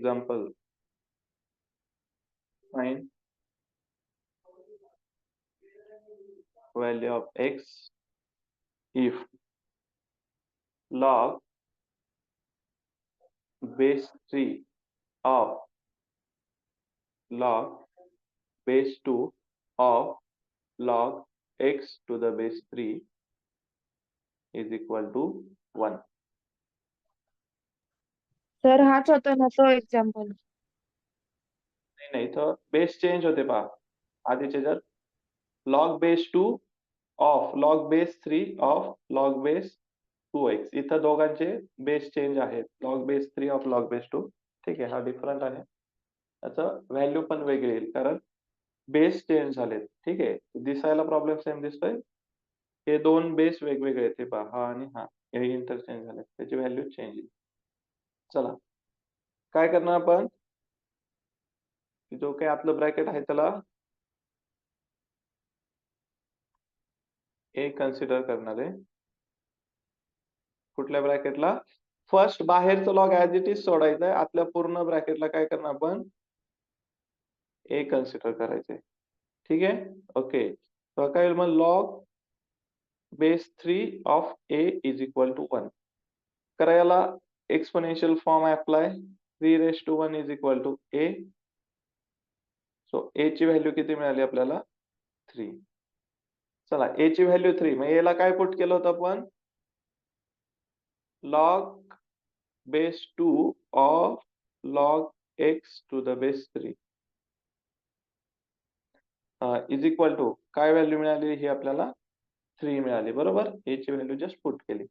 example, find value of x if log base 3 of log base 2 of log x to the base 3 is equal to 1. Sir हाच होता ना तो example. नाही तर base change होते पहा. आधीचे जर log base 2 of log base 3 of log base 2x, इथं दोघांचे बेस चेंज आहेत. log base 3 of log base 2. ठीक आहे, हा डिफरंट आहे. त्याचं व्हॅल्यू पण वेगळी येईल कारण बेस चेंज झालेत. ठीक आहे, दिसायला प्रॉब्लेम सेम दिसतोय. हे दोन बेस वेगवेगळे आहेत. पहा, हा आणि हा हे इंटरचेंज झाले, त्याची व्हॅल्यू चेंज येईल. चला काय करणार आपण, जो काही आतलं ब्रॅकेट आहे त्याला ए कन्सिडर करणार आहे. कुठल्या ब्रॅकेटला? फर्स्ट बाहेरचं लॉग ऍज इट इज सोडायचंय. आतल्या पूर्ण ब्रॅकेटला काय करणार आपण, ए कन्सिडर करायचंय. ठीक आहे, ओके. तर काय होईल मग, log base 3 of A is equal to 1. करायला exponential form apply. 3 raised to 1 is equal to A. So A ची व्हॅल्यू किती मिळाली आपल्याला, 3. चला, ए ची व्हॅल्यू 3. मग एला काय पुट केलं होतं आपण, log base 2 of log x to the base 3 is equal to काय व्हॅल्यू मिळाली, ही आपल्याला 3 मिळाली. बरोबर, ए ची व्हॅल्यू जस्ट पुट केली.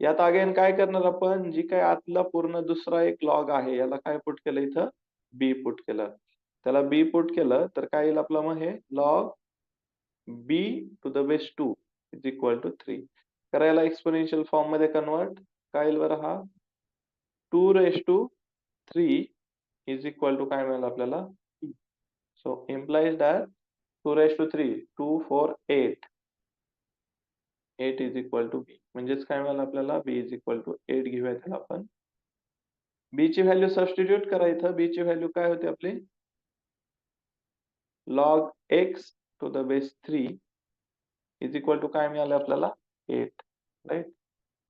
यात अगेन काय करणार आपण, जी काय आतला पूर्ण दुसरा एक लॉग आहे याला काय पुट केलं, इथं बी पुट केलं. त्याला बी पुट केलं तर काय येईल आपलं, मग हे log B to the base 2 is equal to 3. करायला एक्सपोनेन्शियल फॉर्म मध्ये कन्वर्ट. काय येईल बरं, हा 2 raised to 3 is equal to काय मिळालं आपल्याला. So implies that 2 raised to 3, 2 4 8, 8 is equal to b. म्हणजेच काय मिळालं आपल्याला, b is equal to 8 घेऊया त्याला आपण. b ची व्हॅल्यू सबस्टिट्यूट करायचं. b ची व्हॅल्यू काय होती आपली, log x to the base 3 is equal to काय मिळालं आपल्याला, 8. Right,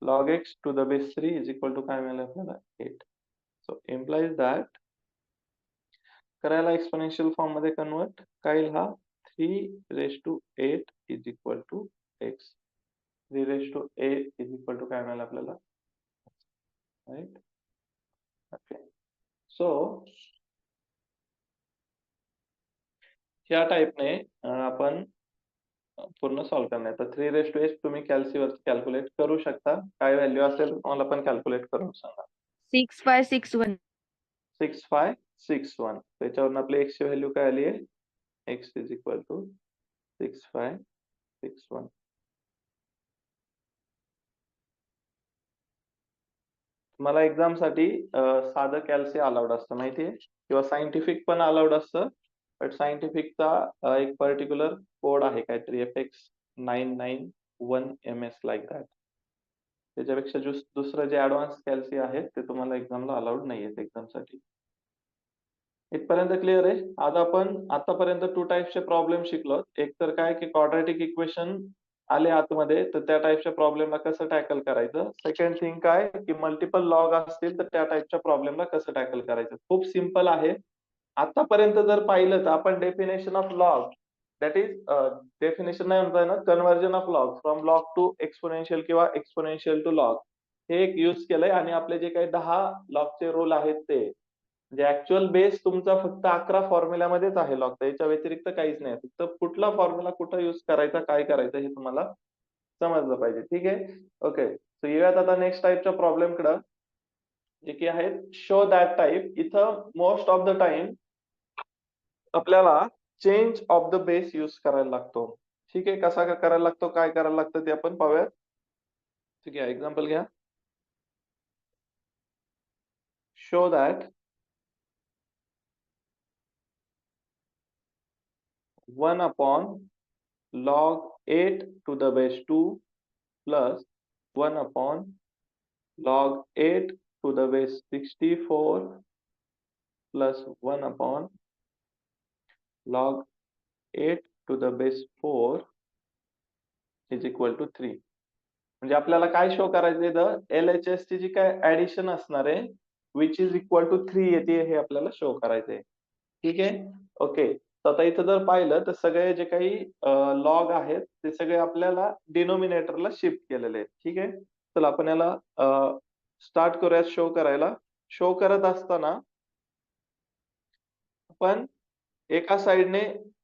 log x to the base 3 is equal to काय मिळालं आपल्याला, 8. सो implies that करायला एक्सपोनेन्शियल फॉर्म मध्ये कन्वर्ट. काय येईल, हा 3 raised to 8 is equal to x. 3 raised to 8 is equal to काय मिळालं आपल्याला, राईट. ओके, सो ह्या टाईपने आपण पूर्ण सॉल्व्ह करणार. तर 3 raised to 8 तुम्ही कॅल्सीवर कॅल्क्युलेट करू शकता. काय व्हॅल्यू असेल मला पण कॅल्क्युलेट करून सांगा. 6561. 6561. त्याच्यावरून आपली x ची व्हॅल्यू काय आली आहे, x इज इक्वल टू 6561. मला एक्झाम साठी साधं कॅल्सी अलाउड असतं माहितीये, किंवा सायंटिफिक पण अलाउड असतं. बट सायंटिफिकचा एक पर्टिक्युलर कोड आहे, काहीतरी FX991MS लाईक दॅट. त्याच्यापेक्षा दुसरं जे ऍडव्हान्स कॅल्सी आहेत ते तुम्हाला एक्झामला अलाउड नाही आहेत एक्झामसाठी. इथपर्यंत क्लिअर आहे. आज आपण आतापर्यंत 2 टाइप्सचे प्रॉब्लेम शिकलो. एक तर काय की क्वाड्रॅटिक इक्वेशन आले आतमध्ये तर त्या टाइपच्या प्रॉब्लेमला कसं टॅकल करायचं. सेकंड थिंग काय की मल्टिपल लॉग असतील तर त्या टाइपच्या प्रॉब्लेमला कसं टॅकल करायचं. खूप सिंपल आहे. आतापर्यंत जर पाहिलं तर आपण definition of log, that is definition नाही म्हणता येणार, conversion of log from log to exponential किंवा एक्सपोनेन्शियल टू लॉग हे एक यूज केलंय. आणि आपले जे काही 10 लॉगचे रूल आहेत ते म्हणजे ऍक्च्युअल बेस तुमचा फक्त 11 फॉर्म्युल्यामध्येच आहे लॉग, याच्या व्यतिरिक्त काहीच नाही. फक्त कुठला फॉर्म्युला कुठं युज करायचा, काय करायचं हे तुम्हाला समजलं पाहिजे. ठीक आहे, ओके. सो येऊयात आता नेक्स्ट टाईपच्या प्रॉब्लेम कडे, जे की आहेत शो दॅट टाईप. इथं मोस्ट ऑफ द टाइम आपल्याला change of the base use करायला लागतो. ठीक आहे, कसा करायला लागतो, काय करायला लागतं ते आपण पाहूयात. ठीक आहे, एक्झाम्पल घ्या. Show that 1 upon log 8 to the base 2 plus 1 upon log 8 to the base 64 plus 1 upon log 8 to the base 4 is equal to 3. म्हणजे आपल्याला काय शो करायचं इथं LHS ची जी काय ऍडिशन असणार आहे विच इज इक्वल टू 3 येते हे आपल्याला शो करायचंय. ठीक आहे. ओके. तर आता इथं जर पाहिलं तर सगळे जे काही लॉग आहेत ते सगळे आपल्याला डिनोमिनेटरला शिफ्ट केलेले आहेत. ठीक आहे. चला आपण याला स्टार्ट करूयात शो करायला. शो करत असताना आपण एका साइडने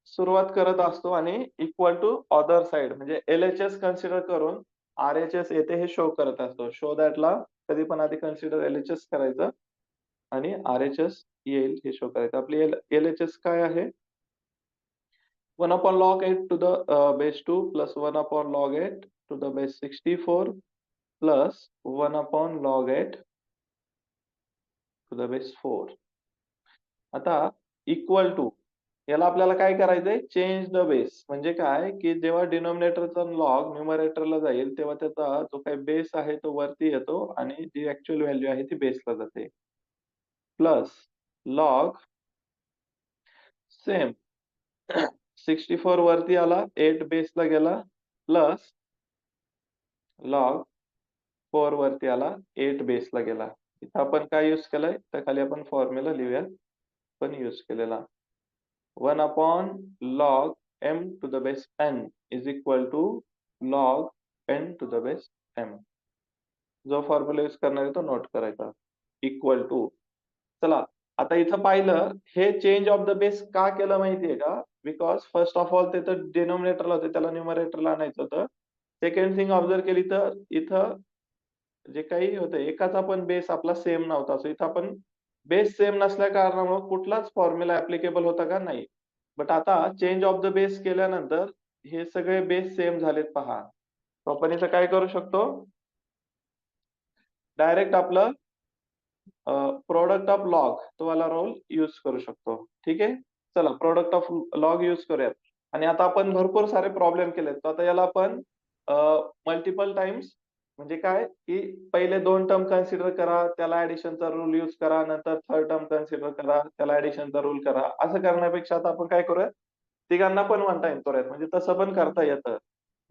सुरुवात करत असतो आणि इक्वल टू अदर साइड म्हणजे LHS कन्सिडर करून RHS येथे हे शो करत असतो. शो दॅटला कधी पण आधी कन्सिडर LHS करायचं आणि RHS येईल हे शो करायचं. आपली LHS काय आहे? 1 upon log 8 to the base 2 plus 1 upon log 8 to the base 64 plus 1 upon log 8 to the base 4. आता इक्वल टू याला आपल्याला काय करायचंय चेंज द बेस म्हणजे काय की जेव्हा डिनोमिनेटरचा लॉग न्यूमरेटरला जाईल तेव्हा त्याचा जो काही बेस आहे तो वरती येतो आणि जी ऍक्च्युअल व्हॅल्यू आहे ती बेसला जाते. प्लस लॉग सेम 64 वरती आला 8 बेसला गेला प्लस लॉग 4 वरती आला 8 बेसला गेला. इथं आपण काय युज केलंय तर खाली आपण फॉर्म्युला लिहूयात पण युज केलेला 1 upon log m to the base n is equal to log n to the base m. जो फॉर्म्युला यूज करणार आहे तो नोट करायचा इक्वल टू. चला आता इथं पाहिलं हे चेंज ऑफ द बेस का केलं माहितीये का? बिकॉज फर्स्ट ऑफ ऑल ते तर डिनोमिनेटरला होते त्याला न्यूमरेटरला आणायचं होतं. सेकंड थिंग ऑब्झर्व केली तर इथं जे काही होतं एकाचा पण बेस आपला सेम नव्हता. सो इथं आपण बेस सेम नसल्या कारणामुळे कुठलाच फॉर्म्युला ऍप्लिकेबल होता का? नाही. बट आता चेंज ऑफ द बेस केल्यानंतर हे सगळे बेस सेम झालेत पहा. तो आपण इथं काय करू शकतो डायरेक्ट आपलं प्रोडक्ट ऑफ लॉग तो वाला रोल यूज करू शकतो. ठीक आहे. चला प्रोडक्ट ऑफ लॉग यूज करूयात आणि आता आपण भरपूर सारे प्रॉब्लेम केलेत. तर आता याला आपण मल्टिपल टाइम्स म्हणजे काय की पहिले 2 टर्म कन्सिडर करा त्याला ऍडिशनचा रूल यूज करा नंतर थर्ड टर्म कन्सिडर करा त्याला ऍडिशनचा रूल करा असं करण्यापेक्षा आता आपण काय करूयात तिघांना पण वन टाइम करूयात म्हणजे तसं पण करता येतं.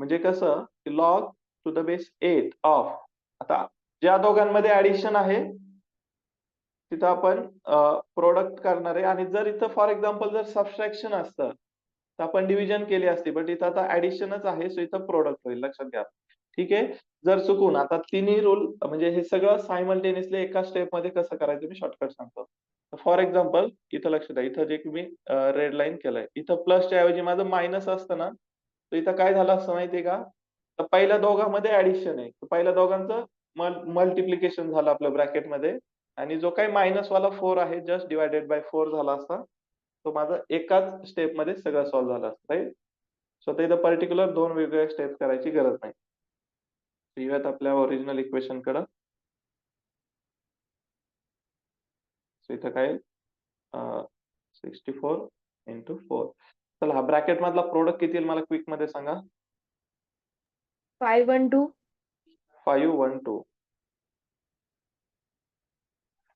म्हणजे कसं की log to the base 8 of आता ज्या दोघांमध्ये ऍडिशन आहे तिथं आपण प्रोडक्ट करणार आहे आणि जर इथं फॉर एक्झाम्पल जर सबस्ट्रॅक्शन असतं तर आपण डिव्हिजन केली असती बट इथं आता ऍडिशनच आहे सो इथं प्रोडक्ट होईल लक्षात घ्या. ठीक आहे. जर चुकून आता तिन्ही रूल म्हणजे हे सगळं सायमल्टेनियसली एका स्टेप मध्ये कसं करायचं मी शॉर्टकट सांगतो. फॉर एक्झाम्पल इथं लक्ष द्या इथं जे मी रेड लाईन केलंय इथं प्लसच्या ऐवजी माझं मायनस असतं ना तर इथं काय झालं असतं माहितीये का? तर पहिल्या दोघांमध्ये ऍडिशन आहे पहिल्या दोघांचं मल्टिप्लिकेशन झालं आपल्या ब्रॅकेटमध्ये आणि जो काही मायनस वाला 4 आहे जस्ट डिवायडेड बाय 4 झाला असता तो माझा एकाच स्टेप मध्ये सगळं सॉल्व्ह झालं असतं राईट. सो आता इथं पर्टिक्युलर 2 वेगवेगळ्या स्टेप करायची गरज नाही. येऊयात आपल्या ओरिजिनल इक्वेशन कडं. सो इथं काय 64 इंटू 4. चला हा ब्रॅकेट मधला प्रोडक्ट किती येईल मला क्विक मध्ये सांगा. 512 512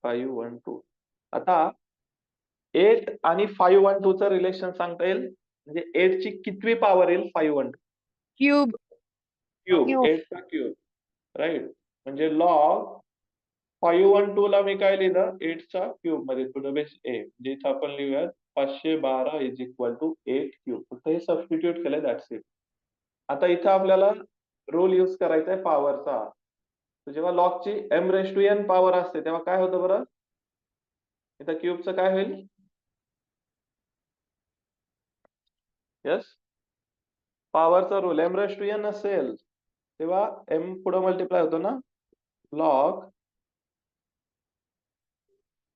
512. आता 8 आणि 512 चं रिलेशन सांगता येईल म्हणजे 8 ची कितवी पॉवर येईल 512 क्यूब क्यूब 8 चा क्यूब राईट. म्हणजे लॉग 512 ला मी काय लिहिलं 8 चा क्यूब मध्ये टू द बेस ए म्हणजे इथं आपण लिहूयात 512 इज इक्वल टू 8 क्यूब फक्त हे सबस्टिट्यूट केलंय दॅट्स इट. आता इथं आपल्याला रूल यूज करायचा आहे पॉवरचा. जेव्हा लॉगची m⁴n पॉवर असते तेव्हा काय होतं बरं इथं क्यूबचं काय होईल यस पॉवरचा रूल m⁴n असेल तेव्हा m पुढे मल्टिप्लाय होतो ना log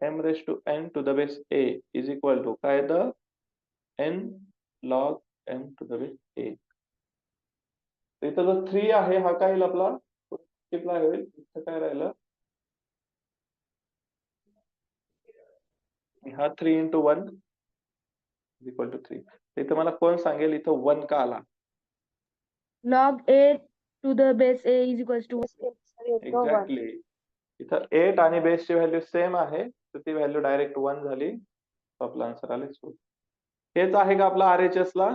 m⁴n to the base a is equal to काय येतं n log m to the base a. इथं जो 3 आहे हा काय येईल आपला मल्टिप्लाय होईल इथं काय राहिलं हा 3 इंटू 1 इक्वल टू 3. इथं मला कोण सांगेल इथं 1 का आला. log 8 to the base a is equals to 1. Exactly इथं 8 आणि बेसची व्हॅल्यू सेम आहे तर ती व्हॅल्यू डायरेक्ट 1 झाली. आपला आन्सर आले. हेच आहे का आपला RHS ला?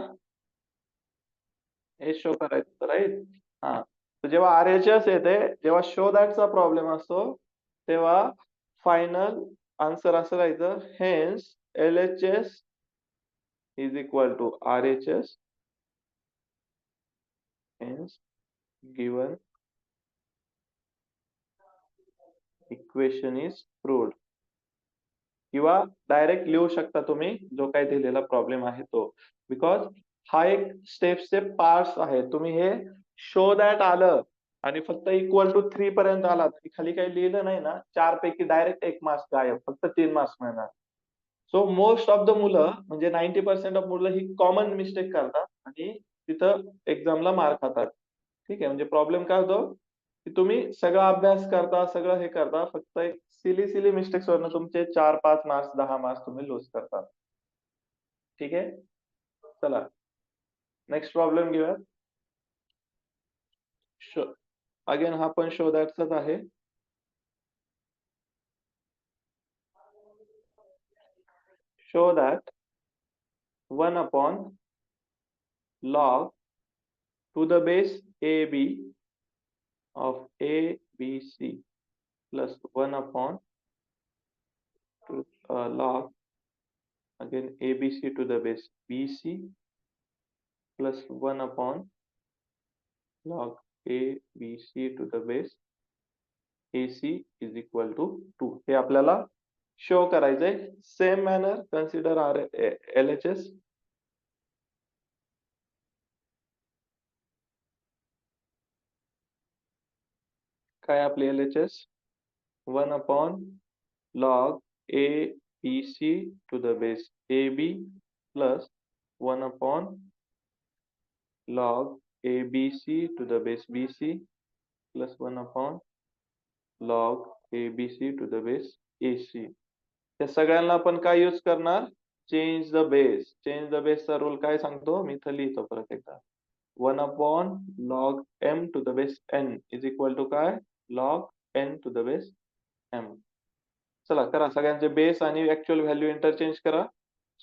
हे शो करायचं राईट. हा, तर जेव्हा RHS येते, जेव्हा शो दॅटचा प्रॉब्लेम असतो, तेव्हा फायनल आन्सर असं राहायचं, hence LHS is equal to RHS, hence given equation is proved. किंवा डायरेक्ट लिहू शकता तुम्ही जो काही दिलेला प्रॉब्लेम आहे तो, बिकॉज हा एक स्टेप्सचे पार्ट्स आहे. तुम्ही हे शो दॅट आलं आणि फक्त इक्वल टू 3 पर्यंत आलात, खाली काही लिहिलं नाही ना, 4 पैकी डायरेक्ट 1 मार्क्स गायब, फक्त 3 मार्क्स मिळणार. सो मोस्ट ऑफ द मुलं म्हणजे 90% ऑफ मुलं ही कॉमन मिस्टेक करतात आणि तिथं एक्झामला मार्क खातात. ठीक आहे, म्हणजे प्रॉब्लेम काय होतो की तुम्ही सगळा अभ्यास करता, सगळं हे करता, फक्त एक सिली मिस्टेक्स वरनं तुमचे 4-5 मार्क्स 10 मार्क्स तुम्ही लूज करता. ठीक आहे, चला नेक्स्ट प्रॉब्लेम घेऊया. अगेन हा पण शो दॅटचाच आहे. Show that 1 log to the base AB of ABC plus 1 log again ABC to the base BC plus 1 log ABC to the base AC is equal to 2. हे आपल्याला show करायचंय. Same manner consider LHS. काय आपली LHS? 1 log ABC to the base AB plus 1 log ABC to the base BC plus 1 log ABC to the base AC. या सगळ्यांना आपण काय use करणार? Change the base. Change the बेसचा rule काय सांगतो मी इथं लिहितो परत एकदा. 1 log m to the base n is equal to काय? log n to the base m. चला करा, सगळ्यांचे बेस आणि ऍक्च्युअल व्हॅल्यू इंटरचेंज करा.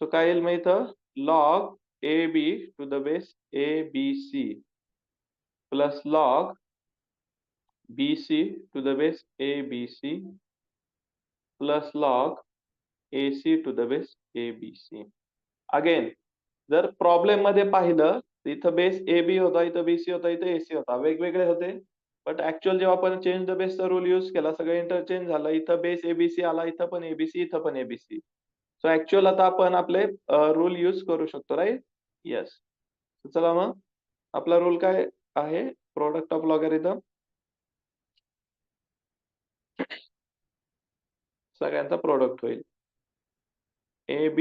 सो काय येईल मग इथं? log AB to the base ABC plus log BC to the base ABC plus log AC to the base ABC. Again जर प्रॉब्लेम मध्ये पाहिलं तर इथं बेस AB होता, इथं BC होता, इथं AC होता, वेगवेगळे होते. बट ऍक्च्युअल जेव्हा आपण चेंज द बेसचा रूल यूज केला, सगळं इंटरचेंज झालं. इथं बेस ABC आला, इथं पण ABC, इथं पण ABC. सो ऍक्च्युअल आता आपण आपले रूल यूज करू शकतो, राईट? येस. चला मग आपला रूल काय आहे? Product of logarithm. सगळ्यांचा प्रोडक्ट होईल. AB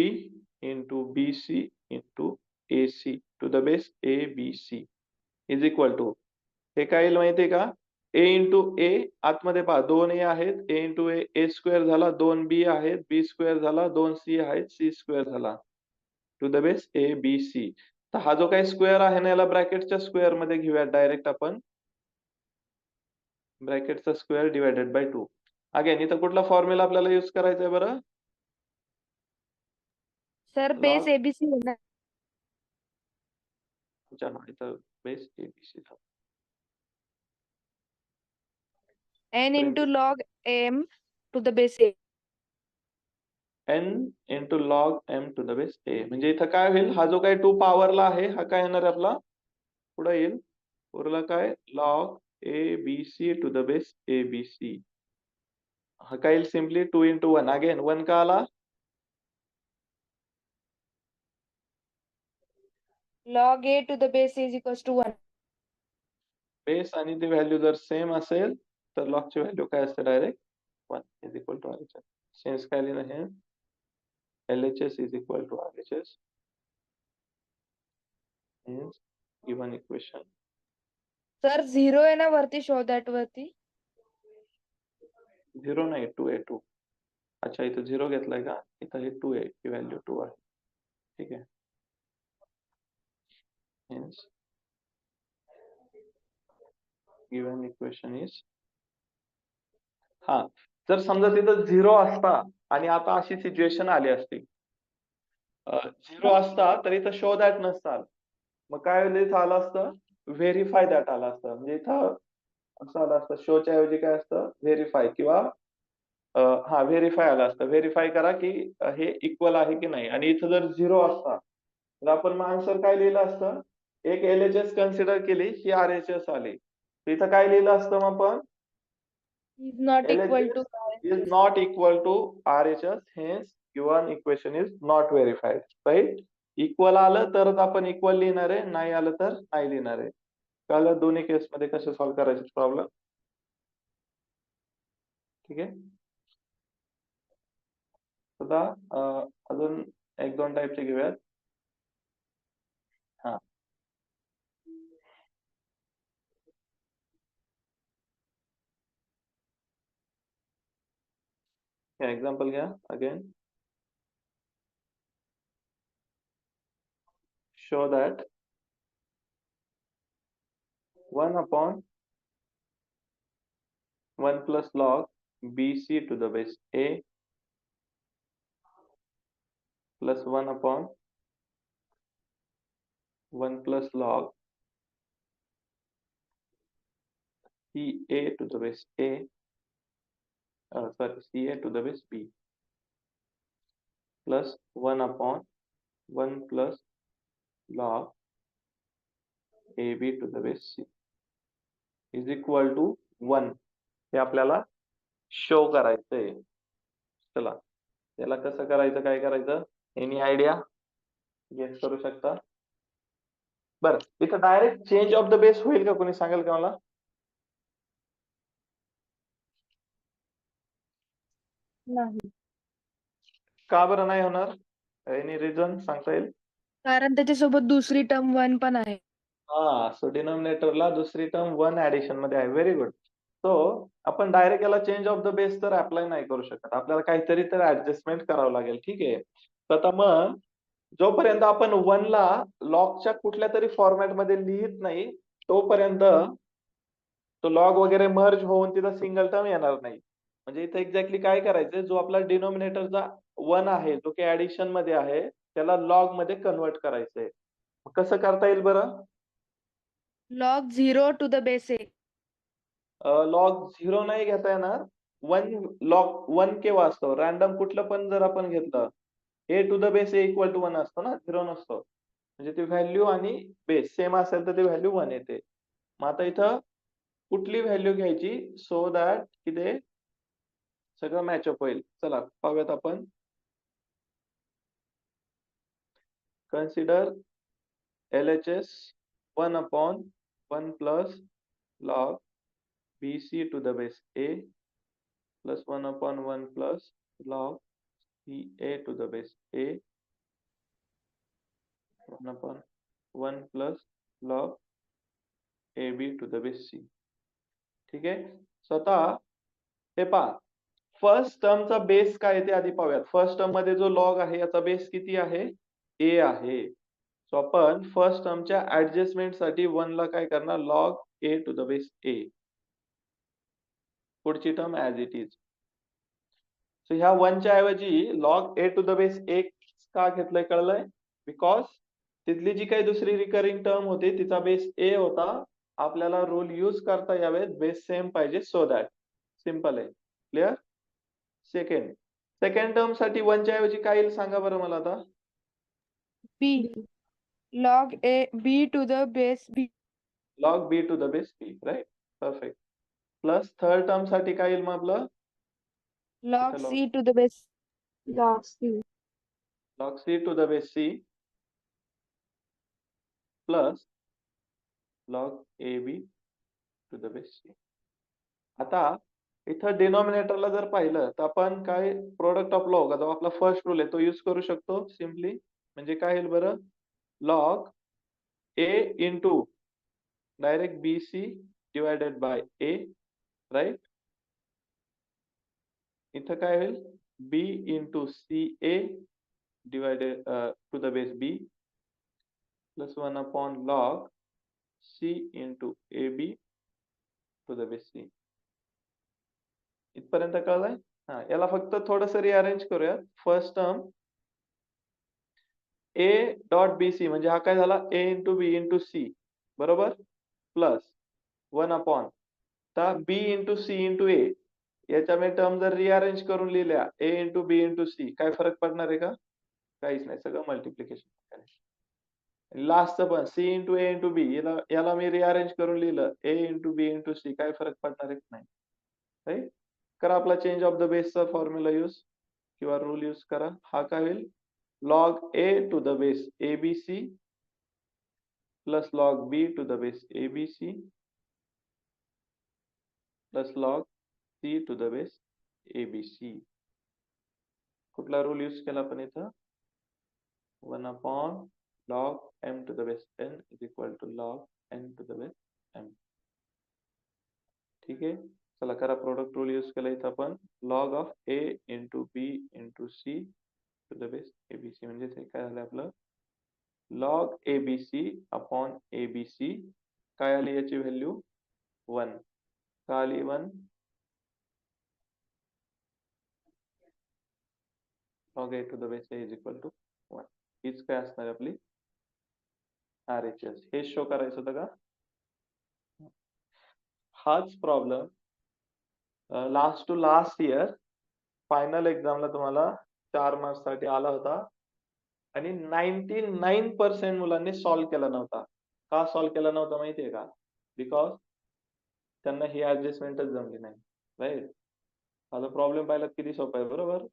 into BC into AC to the base ABC is equal to, हे काय येईल माहितीये का? A into A, आतमध्ये पहा 2A आहेत, A into A स्क्वेअर झाला, 2B आहेत, B स्क्वेअर झाला, 2C आहेत, C स्क्वेअर झाला, टू द बेस ABC. तर हा जो काही स्क्वेअर आहे ना, याला ब्रॅकेटच्या स्क्वेअर मध्ये घेऊया डायरेक्ट आपण. ब्रॅकेटचा स्क्वेअर डिवायडेड बाय 2. अगेन इथं कुठला फॉर्म्युला आपल्याला यूज करायचा आहे बरं? सर बेस ABC होणार. इथं बेस ABC था. n into log m to the base a. n into log m to the base a. म्हणजे इथं काय होईल? हा जो काही 2 पॉवरला आहे, हा काय येणार आपला? पुढे येईल. उरला काय? log ABC to the base ABC. हा काय येईल? Simply 2 into 1. अगेन 1 का आला? log a to the base a is equals to 1. Base आणि ती व्हॅल्यू जर सेम असेल तर लॉगची व्हॅल्यू काय असते? Direct 1 is equal to RHS. Sense काय लिहिलं हे? LHS is equal to RHS. Hence, given equation. Sir 0 आहे ना वरती शो दॅट वरती? 0 नाही, 2 आहे, 2. अच्छा, इथं 0 घेतलाय का? इथं हे 2 आहे, ही व्हॅल्यू 2 आहे. ठीक आहे. Hence, given equation is, हा, जर समजा तिथं 0 असता आणि आता अशी सिच्युएशन आली असती 0 असता तर इथं शो दॅट नसता मग काय इथं आलं असतं व्हेरीफाय दॅट आलं असतं म्हणजे इथं असं आलं असतं शोच्या ऐवजी काय असतं व्हेरीफाय किंवा हा व्हेरीफाय आलं असतं व्हेरीफाय करा की हे इक्वल आहे की नाही आणि इथं जर 0 असता तर आपण मग आन्सर काय लिहिलं असतं एक LHS कन्सिडर केली ही RHS आली इथं काय लिहिलं असतं मग आपण is not equal to LHS is not equal to RHS, hence given equation is not verified. Right? Equal आलं तरच आपण इक्वल लिहिणार आहे, नाही आलं तर नाही लिहिणार आहे. कळलं दोन्ही केसमध्ये कसं सॉल्व्ह करायचे प्रॉब्लेम? ठीक आहे? आता अजून एक दोन टाईपचे घेऊयात. हा. एक्झाम्पल घ्या again. Show that 1 upon 1 plus log BC to the base A plus 1 upon 1 plus log CA to the base A, CA to the base B plus 1 upon 1 plus log AB to the base C is equal to 1 हे आपल्याला show करायचंय. चला त्याला कसं करायचं काय करायचं any idea guess करू शकता बरं इथं direct change of the base होईल का कोणी सांगेल का मला नाही का बरं नाही होणार एनी रिझन सांगता येईल कारण त्याच्यासोबत दुसरी टर्म 1 पण आहे. हा सो डिनॉमिनेटरला दुसरी टर्म 1 ऍडिशन मध्ये आहे व्हेरी गुड सो आपण डायरेक्ट याला चेंज ऑफ द बेस तर अप्लाय नाही करू शकत आपल्याला काहीतरी तर ऍडजस्टमेंट करावं लागेल ठीक आहे तर आता मग जोपर्यंत आपण 1 ला लॉगच्या कुठल्या तरी फॉर्मॅट मध्ये लिहित नाही तोपर्यंत तो लॉग वगैरे मर्ज होऊन तिथं सिंगल टर्म येणार नाही म्हणजे इथं एक्झॅक्टली काय करायचंय जो आपला डिनॉमिनेटरचा 1 आहे जो की ऍडिशन मध्ये आहे त्याला लॉग मध्ये कन्वर्ट करायचंय कसं करता येईल बरं log 0 to the base a. Log 0 नाही घेता येणार 1 लॉग 1 केव्हा असतो रॅन्डम कुठलं पण जर आपण घेतलं A to the base A equal to 1 असतो ना 0 नसतो म्हणजे ती व्हॅल्यू आणि बेस सेम असेल तर ती व्हॅल्यू 1 येते मग आता इथं कुठली व्हॅल्यू घ्यायची सो दॅट की ते सगळं मॅचअप होईल चला पाहूयात आपण consider LHS 1 upon 1 plus log BC to the base A plus 1 upon 1 plus log CA to the base A 1 upon 1 plus log AB to the base C ठीक आहे स्वतः हे पहा फर्स्ट टर्मचा बेस काय आहे ते आधी पाहूयात फर्स्ट टर्म मध्ये जो लॉग आहे याचा बेस किती आहे ए आहे सो आपण फर्स्ट टर्मच्या ऍडजस्टमेंट साठी 1 ला काय करणार log A to the base A पुढची term as it is so ह्या 1 च्या ऐवजी log A to the base A का घेतलंय कळलंय बिकॉज तिथली जी काही दुसरी रिकरिंग टर्म होती तिचा बेस ए होता आपल्याला रूल यूज करता यावेत बेस सेम पाहिजे सो दॅट सिंपल आहे क्लिअर सेकंड टर्म साठी 1 च्या ऐवजी काय येईल सांगा बरं मला आता b log a b to the base b. Log B to the base B right perfect plus third term साठी काय येईल मग आपलं log c to the base log c. Log C to the base C plus log A B to the base C आता इथं डिनॉमिनेटरला जर पाहिलं तर आपण काय प्रोडक्ट ऑफ लॉग जो आपला फर्स्ट रूल आहे तो यूज करू शकतो सिम्पली म्हणजे काय येईल बरं log A into direct B C divided by A right इथं काय होईल B into C A divided to the base B plus 1 upon log C into A B to the base C इथपर्यंत कळलंय हा, याला फक्त थोडंसं रिअरेंज करूया. First term a dot B C म्हणजे हा काय झाला a into B into C बरोबर प्लस 1 अपॉन आता बी इंटू सी इंटू ए याच्यामध्ये टर्म जर रिअरेंज करून लिहिल्या a into B into C काय फरक पडणार आहे का? काहीच नाही, सगळं मल्टिप्लिकेशन. लास्टचं पण C into A into B याला याला मी रिअरेंज करून लिहिलं a into B into C काय फरक पडणार आहे? नाही. राईट. करा आपला चेंज ऑफ द बेसचा फॉर्म्युला यूज किंवा रूल यूज करा. हा काय होईल log a to the base abc plus log b to the base abc plus log c to the base abc. कुठला रूल यूज केला आपण इथं? 1 upon log m to the base n is equal to log n to the base m. ठीक आहे. चला करा product rule use केला इथं आपण log of a into b into c to the base abc म्हणजे ते काय झालं आपलं log abc upon abc काय आली याची व्हॅल्यू 1 का आली 1 log a to the base a is equal to 1 हीच काय असणार आपली RHS हे शो करायचं होतं का? हाच problem last to last year final एक्झामला तुम्हाला 4 मार्क्स साठी आला होता आणि 99% मुलांनी सॉल्व्ह केला नव्हता. का सॉल्व्ह केला नव्हता माहितीये का? बिकॉज त्यांना ही ऍडजस्टमेंटच जमली नाही. राईट. माझा प्रॉब्लेम पाहिला किती सोपा आहे बरोबर.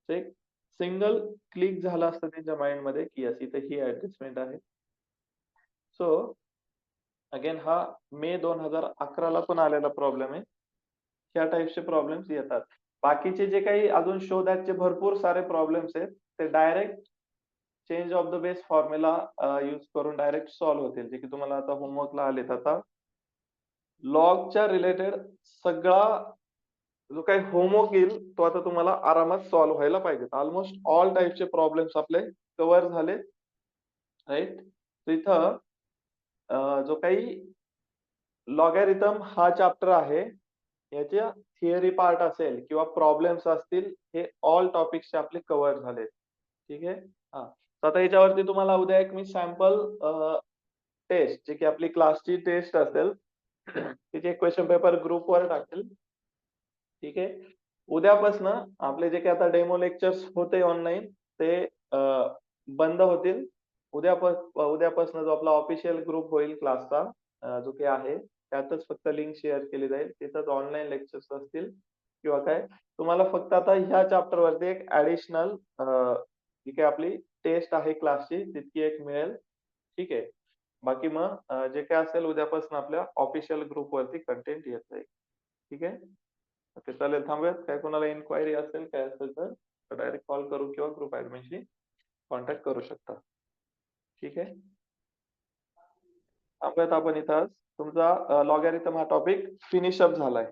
एक सिंगल क्लिक झाला असतं त्यांच्या माइंड मध्ये की यस इथे ही ऍडजस्टमेंट आहे. सो अगेन हा मे 2011 ला पण आलेला प्रॉब्लेम आहे. ह्या टाइपचे प्रॉब्लेम्स येतात. बाकीचे जे काही अजून शो दॅटचे भरपूर सारे प्रॉब्लेम्स आहेत ते direct change of the base formula use करून डायरेक्ट सॉल्व्ह होतील जे की तुम्हाला आता होमवर्कला आलेत. आता लॉगच्या रिलेटेड सगळा जो काही होमवर्क येईल तो आता तुम्हाला आरामात सॉल्व्ह व्हायला पाहिजे. ऑलमोस्ट ऑल टाइपचे प्रॉब्लेम्स आपले कव्हर झाले. राईट. इथं जो काही लॉगॅरिथम हा चॅप्टर आहे याच्या थिअरी पार्ट असेल किंवा प्रॉब्लेम्स असतील हे ऑल टॉपिक्स आपले कव्हर झाले. ठीक आहे. हा, तर आता याच्यावरती तुम्हाला उद्या एक मी सॅम्पल टेस्ट जे की आपली क्लासची टेस्ट असेल तिचे क्वेश्चन पेपर ग्रुपवर टाकेल. ठीक आहे. उद्यापासून आपले जे काही आता डेमो लेक्चर्स होते ऑनलाईन ते बंद होतील. उद्यापासून जो आपला ऑफिशियल ग्रुप होईल क्लासचा जो काही आहे त्यातच फक्त लिंक शेअर केली जाईल. तिथंच ऑनलाईन लेक्चर्स असतील किंवा काय तुम्हाला फक्त आता ह्या चॅप्टर वरती एक ऍडिशनल जी काही आपली टेस्ट आहे क्लासची तितकी एक मिळेल. ठीक आहे. बाकी मग जे काय असेल उद्यापासून आपल्या ऑफिशियल ग्रुप वरती कंटेंट येत जाईल. ठीक आहे. ओके चालेल. थांबूयात. काय कोणाला इन्क्वायरी असेल काय असेल तर डायरेक्ट कॉल करू किंवा ग्रुप ऍडमिनशी कॉन्टॅक्ट करू शकता. ठीक आहे. थांबूयात आपण इथं. तुमचा लॉगॅरिथम हा टॉपिक फिनिश अप झालाय.